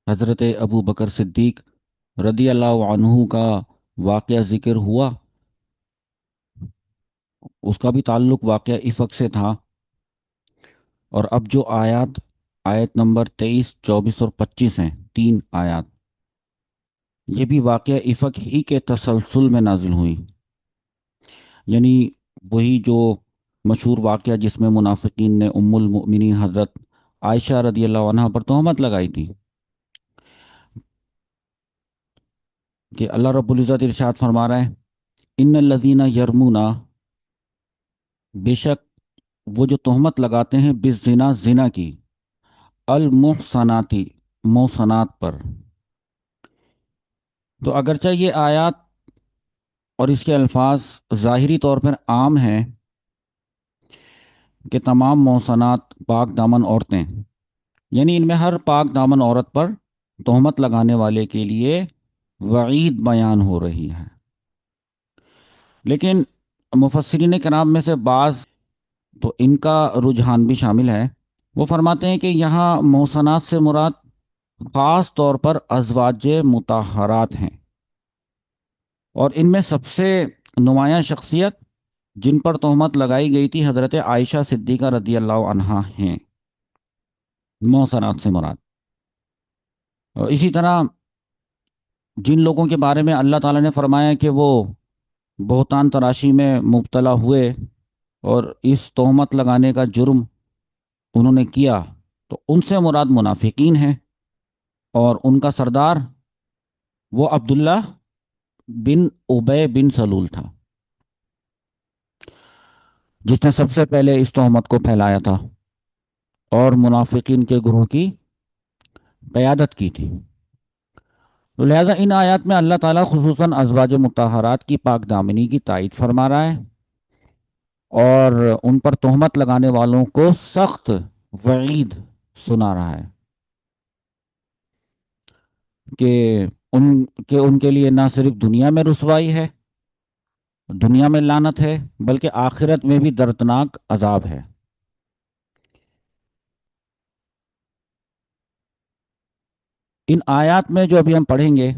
حضرت ابو بکر صدیق رضی اللہ عنہ کا واقعہ ذکر ہوا، اس کا بھی تعلق واقعہ افق سے تھا۔ اور اب جو آیت نمبر 23، 24 اور 25 ہیں، تین آیات، یہ بھی واقعہ افق ہی کے تسلسل میں نازل ہوئی۔ یعنی وہی جو مشہور واقعہ جس میں منافقین نے ام المؤمنین حضرت عائشہ رضی اللہ عنہ پر تہمت لگائی تھی، کہ اللہ رب العزت ارشاد فرما رہا ہے، ان الذین یرمونا، بے شک وہ جو تہمت لگاتے ہیں، بالزنا، زنا کی، المحصناتی، محصنات پر۔ تو اگرچہ یہ آیات اور اس کے الفاظ ظاہری طور پر عام ہیں کہ تمام محصنات پاک دامن عورتیں، یعنی ان میں ہر پاک دامن عورت پر تہمت لگانے والے کے لیے وعید بیان ہو رہی ہے، لیکن مفسرین کرام میں سے بعض تو ان کا رجحان بھی شامل ہے، وہ فرماتے ہیں کہ یہاں محصنات سے مراد خاص طور پر ازواج مطہرات ہیں، اور ان میں سب سے نمایاں شخصیت جن پر تہمت لگائی گئی تھی حضرت عائشہ صدیقہ رضی اللہ عنہا ہیں، محصنات سے مراد۔ اور اسی طرح جن لوگوں کے بارے میں اللہ تعالیٰ نے فرمایا کہ وہ بہتان تراشی میں مبتلا ہوئے اور اس تہمت لگانے کا جرم انہوں نے کیا، تو ان سے مراد منافقین ہیں، اور ان کا سردار وہ عبداللہ بن ابے بن سلول تھا، جس نے سب سے پہلے اس تہمت کو پھیلایا تھا اور منافقین کے گروہ کی قیادت کی تھی۔ تو لہذا ان آیات میں اللہ تعالیٰ خصوصاً ازواج مطہرات کی پاک دامنی کی تائید فرما رہا ہے، اور ان پر تہمت لگانے والوں کو سخت وعید سنا رہا ہے کہ ان کے لیے نہ صرف دنیا میں رسوائی ہے، دنیا میں لعنت ہے، بلکہ آخرت میں بھی دردناک عذاب ہے۔ ان آیات میں جو ابھی ہم پڑھیں گے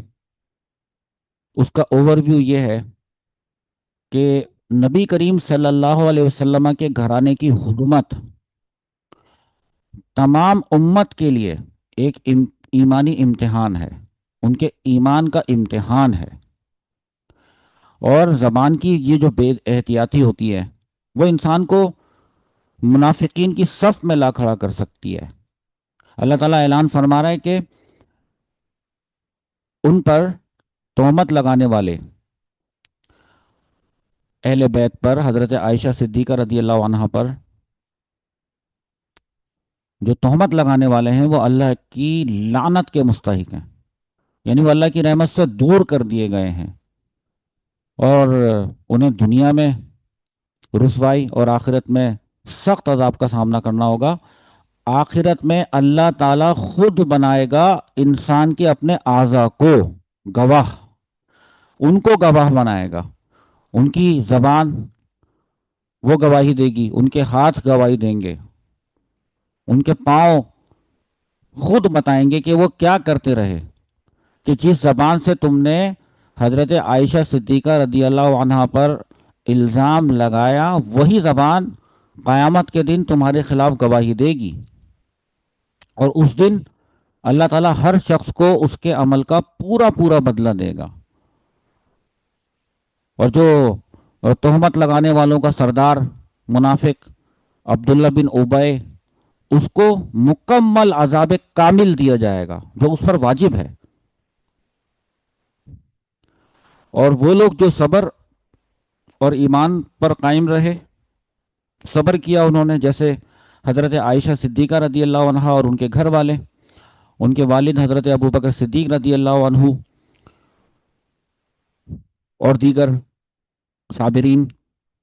اس کا اوور ویو یہ ہے کہ نبی کریم صلی اللہ علیہ وسلم کے گھرانے کی حرمت تمام امت کے لیے ایک ایمانی امتحان ہے، ان کے ایمان کا امتحان ہے، اور زبان کی یہ جو بے احتیاطی ہوتی ہے وہ انسان کو منافقین کی صف میں لا کھڑا کر سکتی ہے۔ اللہ تعالیٰ اعلان فرما رہا ہے کہ ان پر تہمت لگانے والے اہل بیت پر، حضرت عائشہ صدیقہ رضی اللہ عنہا پر جو تہمت لگانے والے ہیں وہ اللہ کی لعنت کے مستحق ہیں، یعنی وہ اللہ کی رحمت سے دور کر دیے گئے ہیں، اور انہیں دنیا میں رسوائی اور آخرت میں سخت عذاب کا سامنا کرنا ہوگا۔ آخرت میں اللہ تعالیٰ خود بنائے گا انسان کے اپنے اعضاء کو گواہ، ان کو گواہ بنائے گا، ان کی زبان وہ گواہی دے گی، ان کے ہاتھ گواہی دیں گے، ان کے پاؤں خود بتائیں گے کہ وہ کیا کرتے رہے، کہ جس زبان سے تم نے حضرت عائشہ صدیقہ رضی اللہ عنہا پر الزام لگایا، وہی زبان قیامت کے دن تمہارے خلاف گواہی دے گی، اور اس دن اللہ تعالیٰ ہر شخص کو اس کے عمل کا پورا پورا بدلہ دے گا۔ اور جو تہمت لگانے والوں کا سردار منافق عبداللہ بن ابے، اس کو مکمل عذاب کامل دیا جائے گا جو اس پر واجب ہے، اور وہ لوگ جو صبر اور ایمان پر قائم رہے، صبر کیا انہوں نے، جیسے حضرت عائشہ صدیقہ رضی اللہ عنہا اور ان کے گھر والے، ان کے والد حضرت ابو بکر صدیق رضی اللہ عنہ اور دیگر صابرین،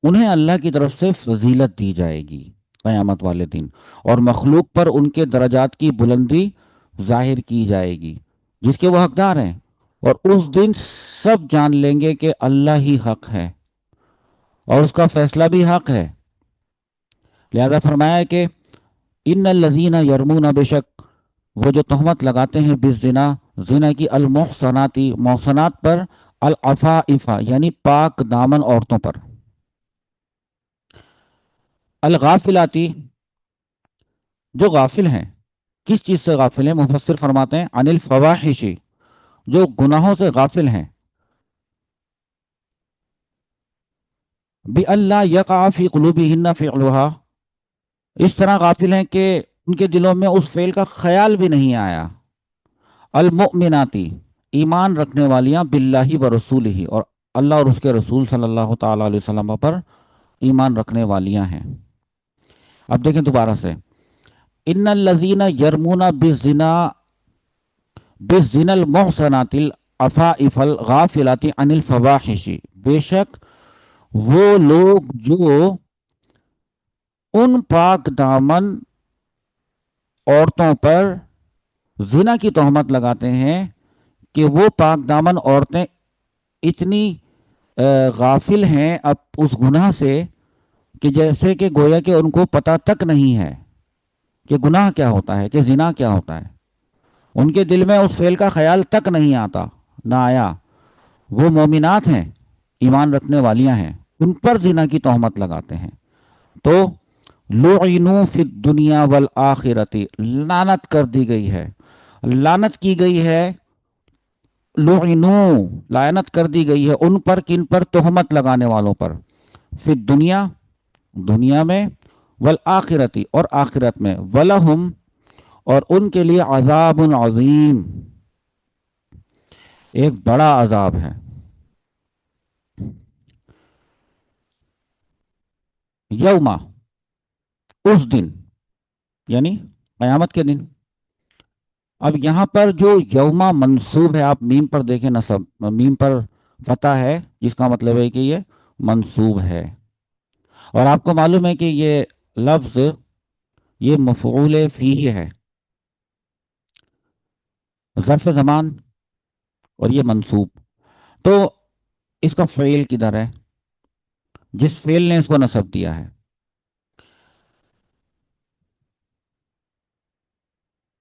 انہیں اللہ کی طرف سے فضیلت دی جائے گی قیامت والے دن، اور مخلوق پر ان کے درجات کی بلندی ظاہر کی جائے گی جس کے وہ حقدار ہیں، اور اس دن سب جان لیں گے کہ اللہ ہی حق ہے اور اس کا فیصلہ بھی حق ہے۔ لہذا فرمایا ہے کہ ان الذین یرمون، بے شک وہ جو تہمت لگاتے ہیں بالزنا، زنا کی، المحصناتی محصنات پر، العفائفہ یعنی پاک دامن عورتوں پر، الغافلاتی جو غافل ہیں، کس چیز سے غافل ہیں؟ مفسر فرماتے ہیں عن الفواحشی جو گناہوں سے غافل ہیں، بِأَلَّا يَقَعَ فِي قُلُوبِهِنَّ فِعْلُهَا اس طرح غافل ہیں کہ ان کے دلوں میں اس فعل کا خیال بھی نہیں آیا، المؤمناتی ایمان رکھنے والیاں، باللہ و رسولہ اور اللہ اور اس کے رسول صلی اللہ تعالی علیہ وسلم پر ایمان رکھنے والیاں ہیں۔ اب دیکھیں دوبارہ سے، ان الذین یرمون بالزنا المحصنات العفائف الغافلات عن الفواحش بے شک وہ لوگ جو ان پاک دامن عورتوں پر زنا کی تہمت لگاتے ہیں کہ وہ پاک دامن عورتیں اتنی غافل ہیں اب اس گناہ سے کہ جیسے کہ گویا کہ ان کو پتہ تک نہیں ہے کہ گناہ کیا ہوتا ہے، کہ زنا کیا ہوتا ہے، ان کے دل میں اس فعل کا خیال تک نہیں آتا، نہ آیا۔ وہ مومنات ہیں، ایمان رکھنے والیاں ہیں، ان پر زنا کی تہمت لگاتے ہیں تو لعنوا فی الدنیا والآخرۃ لعنت کر دی گئی ہے، لعنت کی گئی ہے، لعنوا لعنت کر دی گئی ہے ان پر، کن پر؟ تہمت لگانے والوں پر، فی الدنیا دنیا میں، والآخرۃ اور آخرت میں، ولہم اور ان کے لیے عذاب عظیم ایک بڑا عذاب ہے۔ یوما اس دن یعنی قیامت کے دن۔ اب یہاں پر جو یوما منصوب ہے، آپ میم پر دیکھیں، نصب میم پر فتح ہے، جس کا مطلب ہے کہ یہ منصوب ہے، اور آپ کو معلوم ہے کہ یہ لفظ یہ مفعول فیہ ہے، ظرف زمان، اور یہ منصوب، تو اس کا فعل کدھر ہے؟ جس فعل نے اس کو نصب دیا ہے۔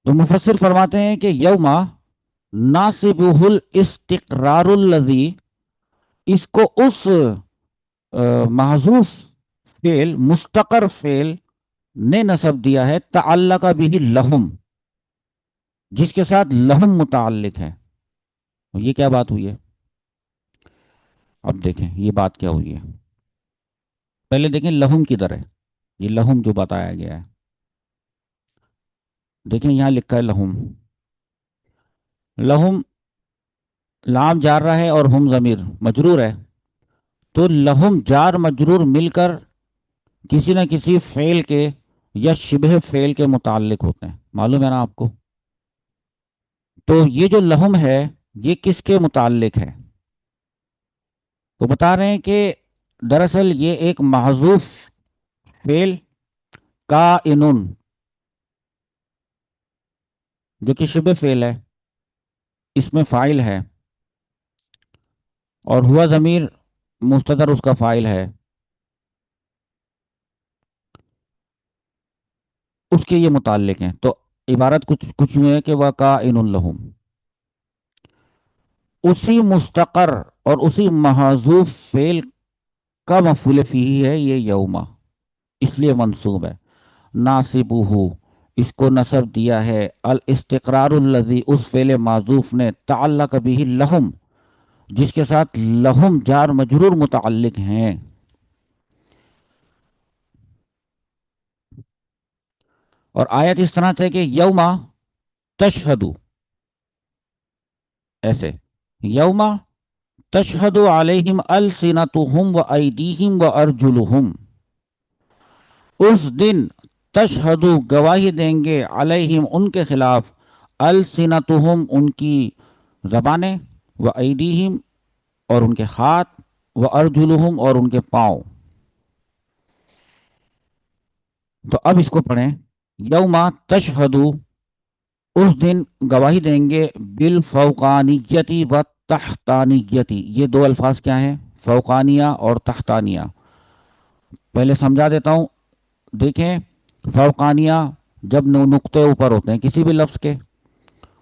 تو مفسر فرماتے ہیں کہ یوما ناصبہ الاستقرار الذی اس کو اس محذوف فعل، مستقر فعل نے نصب دیا ہے، تعلق بھی لہم جس کے ساتھ لہم متعلق ہے۔ یہ کیا بات ہوئی ہے؟ اب دیکھیں یہ بات کیا ہوئی ہے، پہلے دیکھیں لہم کدھر ہے، یہ لہم جو بتایا گیا ہے، دیکھیں یہاں لکھا ہے لہم، لہم لام جار رہا ہے اور ہم ضمیر مجرور ہے، تو لہم جار مجرور مل کر کسی نہ کسی فعل کے یا شبہ فعل کے متعلق ہوتے ہیں، معلوم ہے نا آپ کو؟ تو یہ جو لہم ہے یہ کس کے متعلق ہے؟ تو بتا رہے ہیں کہ دراصل یہ ایک محذوف فعل کائنن جو کہ شبہ فعل ہے، اس میں فاعل ہے اور ہوا ضمیر مستتر اس کا فاعل ہے، اس کے یہ متعلق ہیں، تو عبارت کچھ میں ہے کہ وہ کائن لہم، اسی مستقر اور اسی محذوف فعل کا مفعول فیہ ہے یہ یوما، اس لیے منصوب ہے۔ ناصبہ اس کو نصب دیا ہے، الاستقرار الذی اس فعل معذوف نے، تعلق بھی لہم جس کے ساتھ لہم جار مجرور متعلق ہیں۔ اور آیت اس طرح سے کہ یوما تشہدو، ایسے یوما تشہد علیہم السنتہم و ایدیہم و ارجلہم اس دن تشہد گواہی دیں گے، علیہم ان کے خلاف، السنتہم ان کی زبانیں، و ایدیہم اور ان کے ہاتھ، و ارجلہم اور ان کے پاؤں۔ تو اب اس کو پڑھیں، یوما تشہد اس دن گواہی دیں گے، بالفوقانیتی و تحتانیتی یہ دو الفاظ کیا ہیں؟ فوقانیہ اور تحتانیہ۔ پہلے سمجھا دیتا ہوں، دیکھیں فوقانیہ جب نقطے اوپر ہوتے ہیں کسی بھی لفظ کے،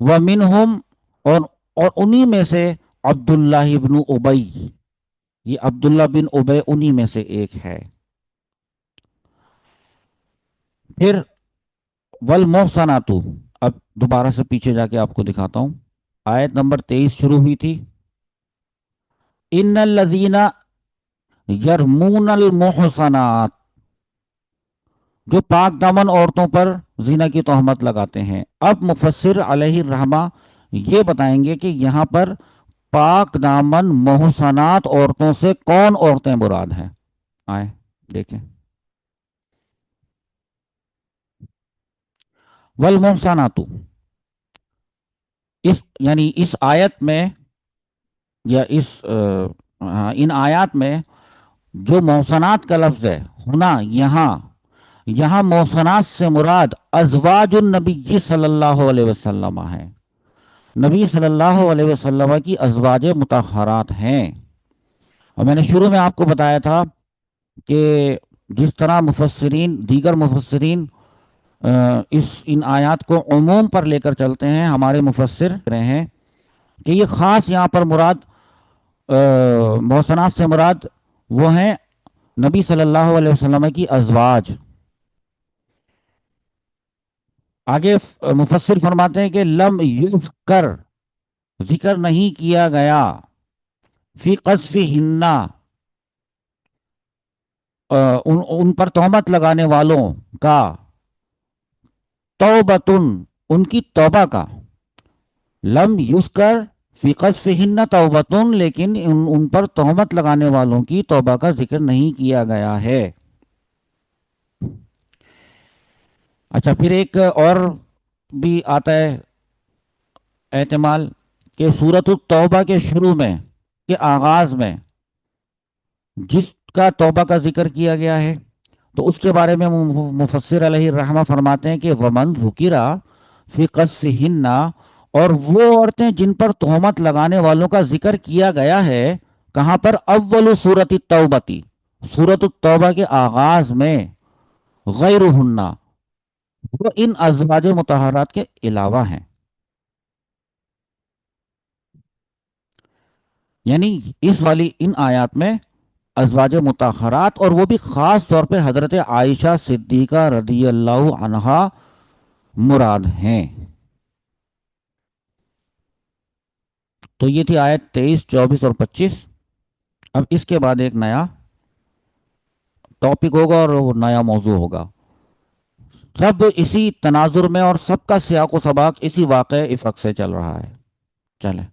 ومنہم، اور انہی میں سے عبداللہ ابن ابی، یہ عبداللہ بن ابی انہی میں سے ایک ہے۔ پھر والمحصنات، اب دوبارہ سے پیچھے جا کے آپ کو دکھاتا ہوں، آیت نمبر 23 شروع ہوئی تھی، ان الذین یرمون المحصنات، جو پاک دامن عورتوں پر زنا کی تہمت لگاتے ہیں۔ اب مفسر علیہ الرحمہ یہ بتائیں گے کہ یہاں پر پاک دامن محصنات عورتوں سے کون عورتیں مراد ہیں؟ آئیں دیکھیں، والمحصنات، یعنی اس آیت میں یا ان آیات میں جو محصنات کا لفظ ہے ہونا، یہاں محصنات سے مراد ازواج النبی صلی اللہ علیہ وسلم ہے، نبی صلی اللہ علیہ وسلم کی ازواج مطہرات ہیں۔ اور میں نے شروع میں آپ کو بتایا تھا کہ جس طرح دیگر مفسرین ان آیات کو عموم پر لے کر چلتے ہیں، ہمارے مفسر رہے ہیں کہ یہ خاص یہاں پر مراد محسنات سے مراد وہ ہیں نبی صلی اللہ علیہ وسلم کی ازواج۔ آگے مفسر فرماتے ہیں کہ لم یذکر، ذکر نہیں کیا گیا، فی قذفہن، ان پر تہمت لگانے والوں کا، توبتن، ان کی توبہ کا، لم یذکر فی قذفہن توبتن، لیکن ان پر تہمت لگانے والوں کی توبہ کا ذکر نہیں کیا گیا ہے۔ اچھا، پھر ایک اور بھی آتا ہے احتمال کہ سورۃ التوبہ کے شروع میں، کے آغاز میں جس کا توبہ کا ذکر کیا گیا ہے، تو اس کے بارے میں مفسر علیہ الرحمہ فرماتے ہیں کہ ومن ذکرا فی قذفہن، اور وہ عورتیں جن پر تہمت لگانے والوں کا ذکر کیا گیا ہے، کہاں پر؟ اول سورۃ التوبہ، سورۃ التوبہ کے آغاز میں، غیرہن، وہ ان ازواج مطہرات کے علاوہ ہیں، یعنی اس والی ان آیات میں ازواج مطہرات، اور وہ بھی خاص طور پہ حضرت عائشہ صدیقہ رضی اللہ عنہا مراد ہیں۔ تو یہ تھی آیت 23، 24 اور 25۔ اب اس کے بعد ایک نیا ٹاپک ہوگا اور وہ نیا موضوع ہوگا، سب اسی تناظر میں، اور سب کا سیاق و سباق اسی واقعہ افق سے چل رہا ہے۔ چلیں